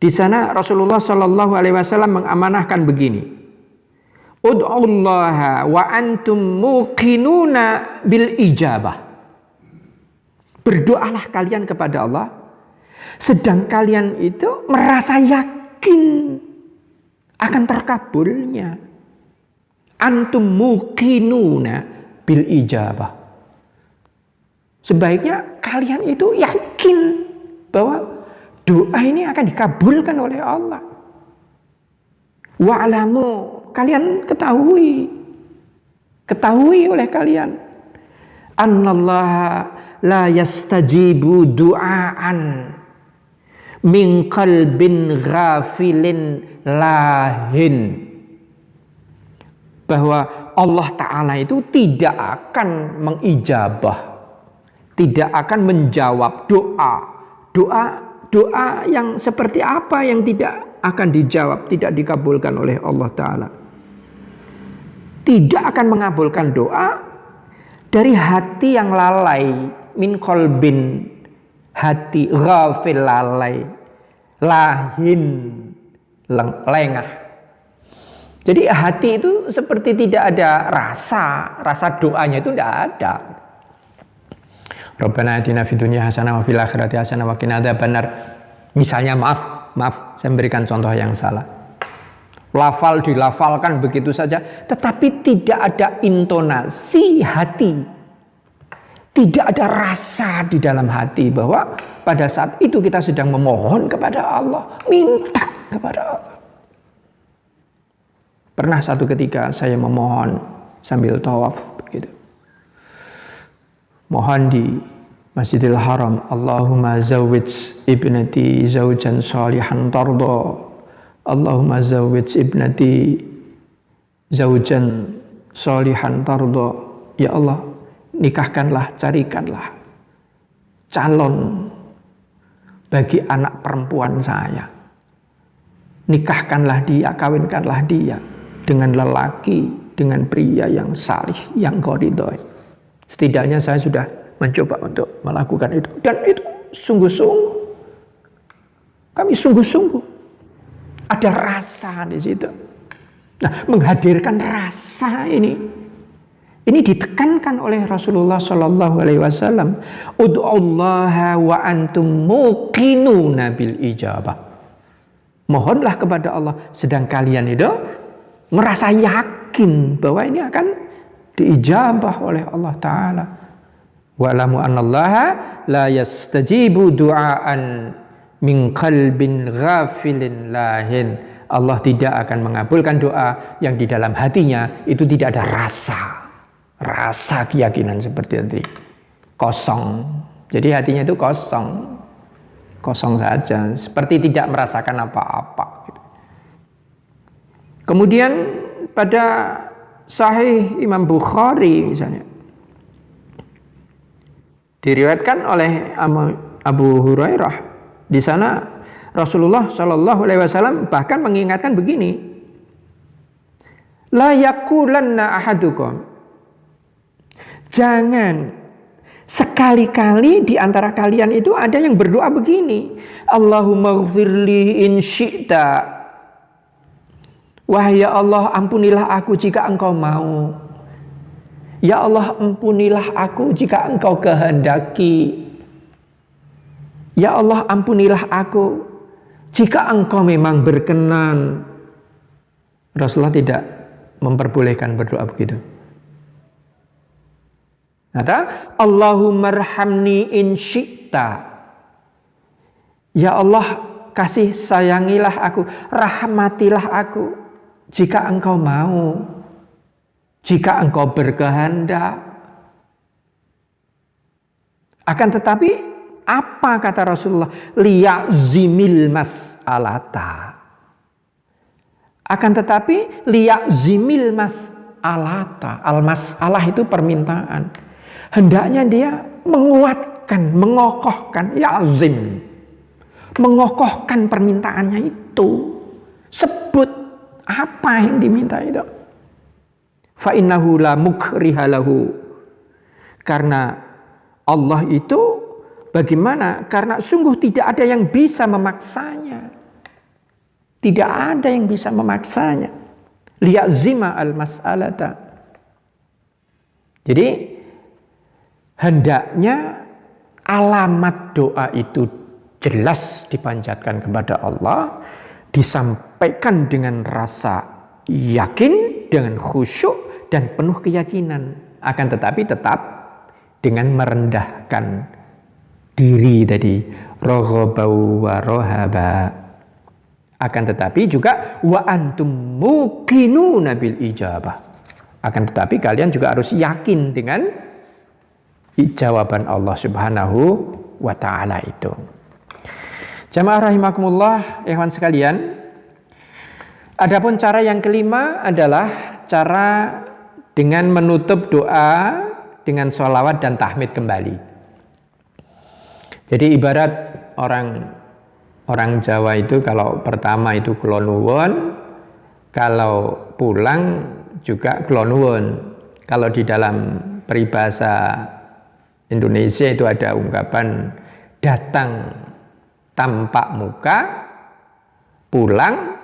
Di sana Rasulullah Shallallahu Alaihi Wasallam mengamanahkan begini: Ud'ullaha wa antum muqinuna bil ijabah. Berdoalah kalian kepada Allah sedang kalian itu merasa yakin akan terkabulnya. Antum muqinuna bil ijabah. Sebaiknya kalian itu yakin bahwa doa ini akan dikabulkan oleh Allah. Wa'lamu, kalian ketahui oleh kalian, annallaha la yastajibu du'aan min qalbin ghafilin lahin, bahwa Allah Ta'ala itu tidak akan mengijabah, tidak akan menjawab doa yang seperti apa yang tidak akan dijawab, tidak dikabulkan oleh Allah Ta'ala. Tidak akan mengabulkan doa dari hati yang lalai, min kolbin, hati ghafil, lalai, lahin, lengah. Jadi hati itu seperti tidak ada rasa doanya itu tidak ada. Rabbana atina fid dunya hasanah wa fil akhirati hasanah wa qina adzabannar. Misalnya maaf, saya memberikan contoh yang salah. Dilafalkan begitu saja, tetapi tidak ada intonasi hati, tidak ada rasa di dalam hati bahwa pada saat itu kita sedang memohon kepada Allah, minta kepada Allah. Pernah satu ketika saya memohon sambil tawaf begitu. Mohon di Masjidil Haram, Allahumma zawwij ibnati zawjan salihan tarda. Allahumma zawwij ibnati zawjan salihan tarda. Ya Allah, nikahkanlah, carikanlah calon bagi anak perempuan saya. Nikahkanlah dia, kawinkanlah dia dengan lelaki, dengan pria yang salih, yang Kau ridhoi. Setidaknya saya sudah mencoba untuk melakukan itu, dan itu sungguh-sungguh. Kami sungguh-sungguh ada rasa di situ. Nah, menghadirkan rasa ini ditekankan oleh Rasulullah Shallallahu Alaihi Wasallam. Ud'ullaha wa antum muqinuna bil ijabah. Mohonlah kepada Allah sedang kalian itu merasa yakin bahwa ini akan diijabah oleh Allah Ta'ala. Wa'lamu annallaha la yastajibu du'aan min qalbin ghafilin lahin. Allah tidak akan mengabulkan doa yang di dalam hatinya itu tidak ada rasa keyakinan seperti tadi, kosong. Jadi hatinya itu kosong saja, seperti tidak merasakan apa-apa. Kemudian pada Sahih Imam Bukhari misalnya, diriwayatkan oleh Abu Hurairah, di sana Rasulullah Shallallahu Alaihi Wasallam bahkan mengingatkan begini: la yaqulanna ahadukum, jangan sekali-kali di antara kalian itu ada yang berdoa begini, Allahumma ghfirli in syi'ta, wahai ya Allah, ampunilah aku jika Engkau mau. Ya Allah, ampunilah aku jika Engkau kehendaki. Ya Allah, ampunilah aku jika Engkau memang berkenan. Rasulullah tidak memperbolehkan berdoa begitu. Kata Allahumma arhamni in syi'ta. Ya Allah, kasih sayangilah aku, rahmatilah aku jika engkau mau, jika engkau berkehendak. Akan tetapi apa kata Rasulullah? Liya'zimil mas'alata. Akan tetapi liya'zimil mas'alata. Al-mas'alah itu permintaan. Hendaknya dia menguatkan, mengokohkan, ya'zim. Mengokohkan permintaannya itu. Sebut apa yang diminta itu. Fa innahu la mukriha lahu. Karena Allah itu bagaimana? Karena sungguh tidak ada yang bisa memaksanya. Tidak ada yang bisa memaksanya. Liya'zima al-mas'alata. Jadi hendaknya alamat doa itu jelas dipanjatkan kepada Allah, disampaikan dengan rasa yakin, dengan khusyuk dan penuh keyakinan. Akan tetapi tetap dengan merendahkan diri tadi, roghobau wa rohaba. Akan tetapi juga wa antum muqinuna bil ijabah. Akan tetapi kalian juga harus yakin dengan jawaban Allah Subhanahu wa taala itu. Jamaah rahimakumullah, ikhwan sekalian. Adapun cara yang kelima adalah cara dengan menutup doa dengan sholawat dan tahmid kembali. Jadi ibarat orang Jawa itu kalau pertama itu kula nuwun, kalau pulang juga kula nuwun. Kalau di dalam peribahasa Indonesia itu ada ungkapan datang tampak muka, pulang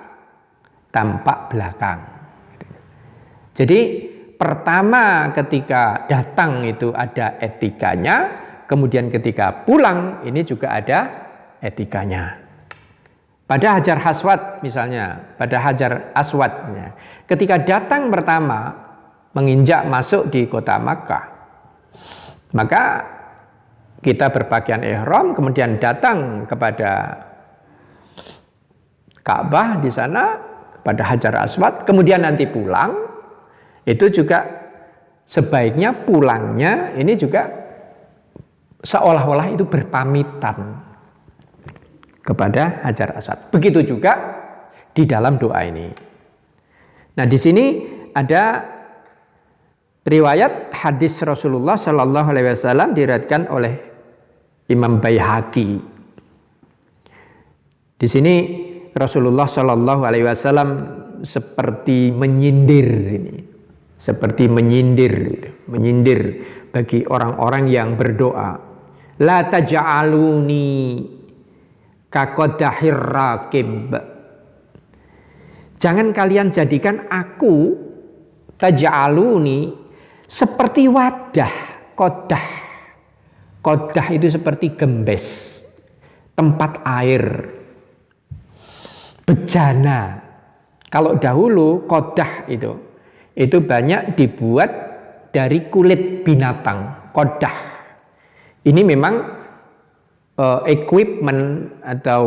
tampak belakang. Jadi pertama ketika datang itu ada etikanya, kemudian ketika pulang ini juga ada etikanya. Pada Hajar Aswad misalnya, pada Hajar Aswadnya, ketika datang pertama menginjak masuk di kota Makkah, maka kita berpakaian ihram, kemudian datang kepada Ka'bah di sana, kepada Hajar Aswad, kemudian nanti pulang, itu juga sebaiknya pulangnya ini juga seolah-olah itu berpamitan kepada Hajar Aswad. Begitu juga di dalam doa ini. Nah, di sini ada riwayat hadis Rasulullah Shallallahu Alaihi Wasallam diriwayatkan oleh Imam Baihaqi. Di sini Rasulullah Shallallahu Alaihi Wasallam seperti menyindir ini, seperti menyindir bagi orang-orang yang berdoa. La taj'aluni kakodahir rakib. Jangan kalian jadikan aku taj'aluni seperti wadah kodah. Kodah itu seperti gembes, tempat air, bejana. Kalau dahulu kodah itu banyak dibuat dari kulit binatang. Kodah ini memang equipment atau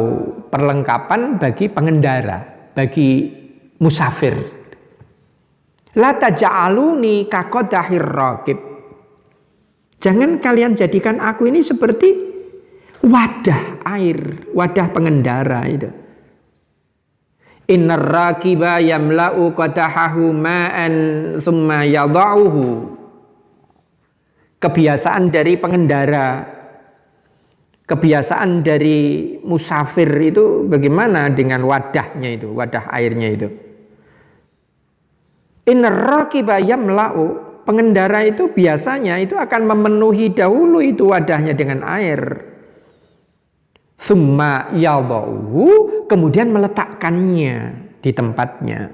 perlengkapan bagi pengendara, bagi musafir. La taj'aluni kakodahir rakib. Jangan kalian jadikan aku ini seperti wadah air, wadah pengendara itu. Innar rakiba yamla'u qadahahu ma'an summa yada'uhu. Kebiasaan dari pengendara, kebiasaan dari musafir itu bagaimana dengan wadahnya itu, wadah airnya itu. Innar rakiba yamla'u, pengendara itu biasanya itu akan memenuhi dahulu itu wadahnya dengan air. Summa yada'uhu, kemudian meletakkannya di tempatnya.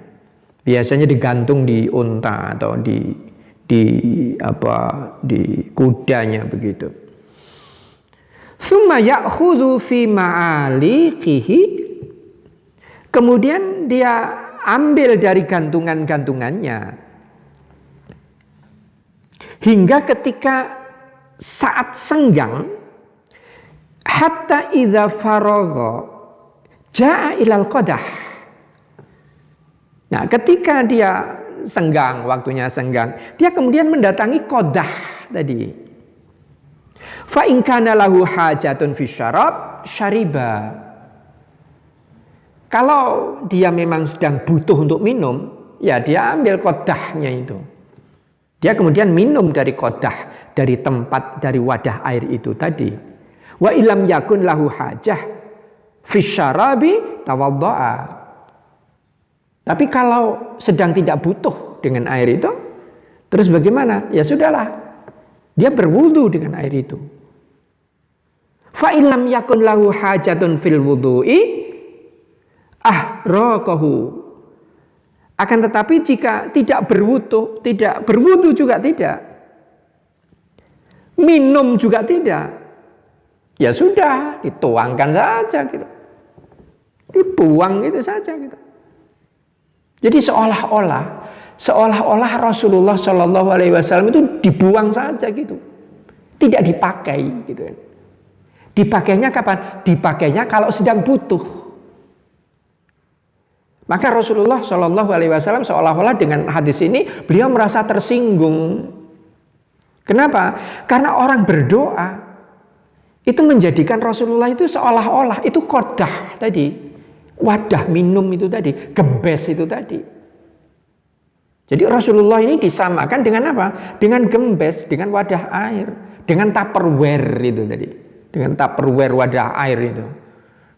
Biasanya digantung di unta atau di kudanya begitu. Summa ya'khudhu fi ma'aliqihi, kemudian dia ambil dari gantungan-gantungannya. Hingga ketika saat senggang, hatta idza faragha jaa ilal qadah. Nah, ketika dia senggang, waktunya senggang, dia kemudian mendatangi qadah tadi. Fa in kana lahu hajatun fi syarab syariba. Kalau dia memang sedang butuh untuk minum, ya dia ambil qadahnya itu. Dia kemudian minum dari qadah, dari tempat, dari wadah air itu tadi. Wa ilam yakun lahu hajah fi syarabi tawadda'a. Tapi kalau sedang tidak butuh dengan air itu, terus bagaimana? Ya sudahlah, dia berwudu dengan air itu. Fa ilam yakun lahu hajatun fil wudu'i ahraqahu. Akan tetapi jika tidak berwudu juga tidak, minum juga tidak, ya sudah, dituangkan saja gitu. Dibuang itu saja gitu. Jadi seolah-olah Rasulullah Shallallahu Alaihi Wasallam itu dibuang saja gitu, tidak dipakai gitu. Dipakainya kapan? Dipakainya kalau sedang butuh. Maka Rasulullah Shallallahu Alaihi Wasallam seolah-olah dengan hadis ini beliau merasa tersinggung. Kenapa? Karena orang berdoa itu menjadikan Rasulullah itu seolah-olah itu qadah tadi, wadah minum itu tadi, gembes itu tadi. Jadi Rasulullah ini disamakan dengan apa? Dengan gembes, dengan wadah air, dengan tupperware itu tadi, dengan tupperware wadah air itu.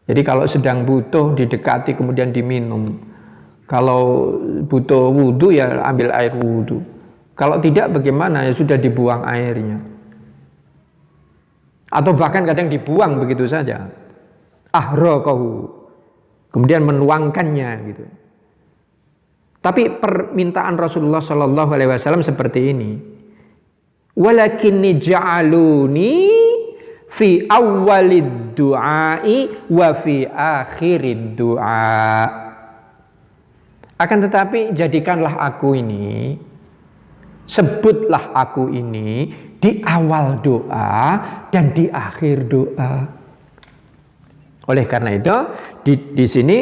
Jadi kalau sedang butuh didekati kemudian diminum. Kalau butuh wudu ya ambil air wudu. Kalau tidak bagaimana? Ya sudah dibuang airnya. Atau bahkan kadang dibuang begitu saja. Ahraqahu. Kemudian menuangkannya gitu. Tapi permintaan Rasulullah Shallallahu Alaihi Wasallam seperti ini. Walakinni ja'aluni fi awwalid du'ai wa fi akhirid du'a. Akan tetapi jadikanlah aku ini, sebutlah aku ini di awal doa dan di akhir doa. Oleh karena itu di sini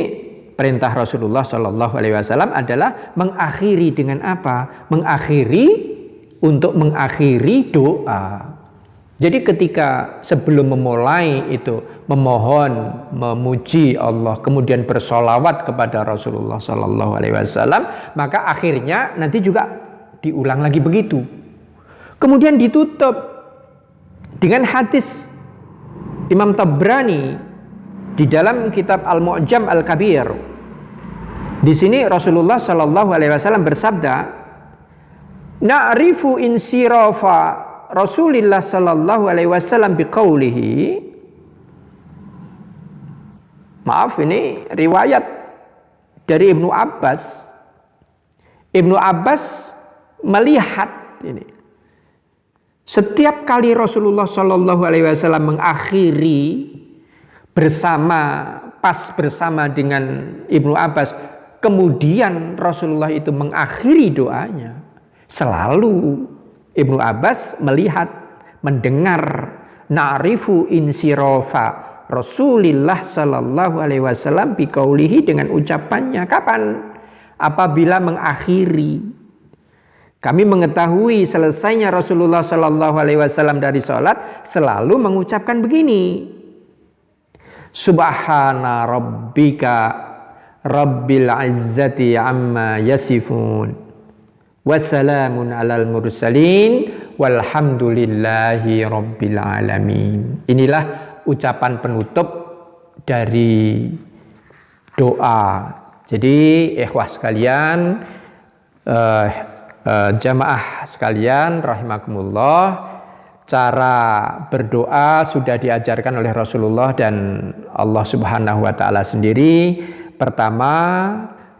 perintah Rasulullah Shallallahu Alaihi Wasallam adalah mengakhiri dengan apa? Untuk mengakhiri doa. Jadi ketika sebelum memulai itu memohon, memuji Allah, kemudian bersolawat kepada Rasulullah Sallallahu Alaihi Wasallam, maka akhirnya nanti juga diulang lagi begitu. Kemudian ditutup dengan hadis Imam Tabrani di dalam kitab Al-Mu'jam Al-Kabir. Di sini Rasulullah Sallallahu Alaihi Wasallam bersabda, "Na'rifu insirafa Rasulullah Sallallahu Alaihi Wasallam biqaulihi." Maaf, ini riwayat dari Ibnu Abbas. Ibnu Abbas melihat ini. Setiap kali Rasulullah Sallallahu Alaihi Wasallam mengakhiri bersama dengan Ibnu Abbas, kemudian Rasulullah itu mengakhiri doanya, selalu Ibnu Abbas melihat, mendengar na'rifu insirafa Rasulillah Sallallahu Alaihi Wasallam biqaulihi, dengan ucapannya. Kapan? Apabila mengakhiri. Kami mengetahui selesainya Rasulullah Sallallahu Alaihi Wasallam dari sholat selalu mengucapkan begini: Subhana rabbika rabbil izzati amma yasifun, wassalamun alal mursalin, walhamdulillahi rabbil alamin. Inilah ucapan penutup dari doa. Jadi ikhwah sekalian, jamaah sekalian rahimakumullah, cara berdoa sudah diajarkan oleh Rasulullah dan Allah Subhanahu wa taala sendiri. Pertama,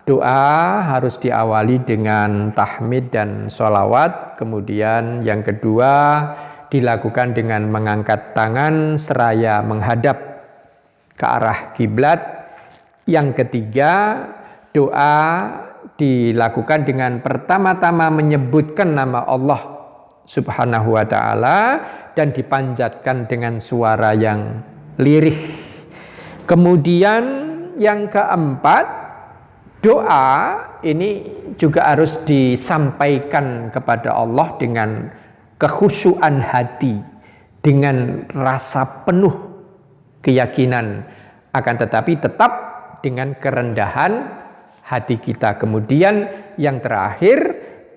doa harus diawali dengan tahmid dan sholawat. Kemudian yang kedua dilakukan dengan mengangkat tangan seraya menghadap ke arah kiblat. Yang ketiga, doa dilakukan dengan pertama-tama menyebutkan nama Allah Subhanahu wa ta'ala dan dipanjatkan dengan suara yang lirih. Kemudian yang keempat, doa ini juga harus disampaikan kepada Allah dengan kekhusyuan hati, dengan rasa penuh keyakinan, akan tetapi tetap dengan kerendahan hati kita. Kemudian yang terakhir,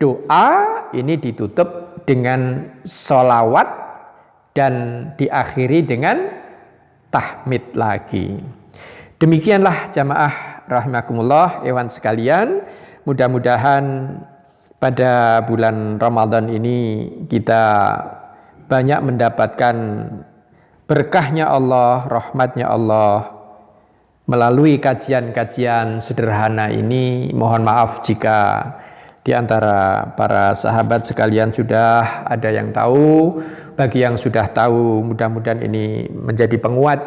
doa ini ditutup dengan sholawat dan diakhiri dengan tahmid lagi. Demikianlah jamaah rahimakumullah, ewan sekalian. Mudah-mudahan pada bulan Ramadan ini kita banyak mendapatkan berkahnya Allah, rahmatnya Allah. Melalui kajian-kajian sederhana ini, mohon maaf jika di antara para sahabat sekalian sudah ada yang tahu. Bagi yang sudah tahu, mudah-mudahan ini menjadi penguat.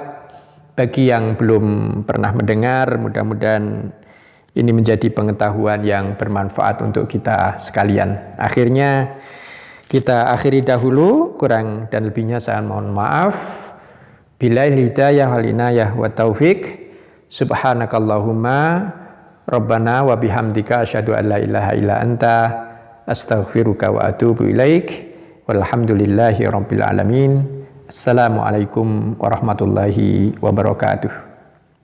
Bagi yang belum pernah mendengar, mudah-mudahan ini menjadi pengetahuan yang bermanfaat untuk kita sekalian. Akhirnya kita akhiri dahulu, kurang dan lebihnya saya mohon maaf. Billahi hidayah wal inayah wa taufik. Subhanakallahumma Rabbana wa bihamdika asyhadu an la ilaha illa anta astaghfiruka wa atubu ilaik. Walhamdulillahi rabbil alamin. Assalamualaikum warahmatullahi wabarakatuh.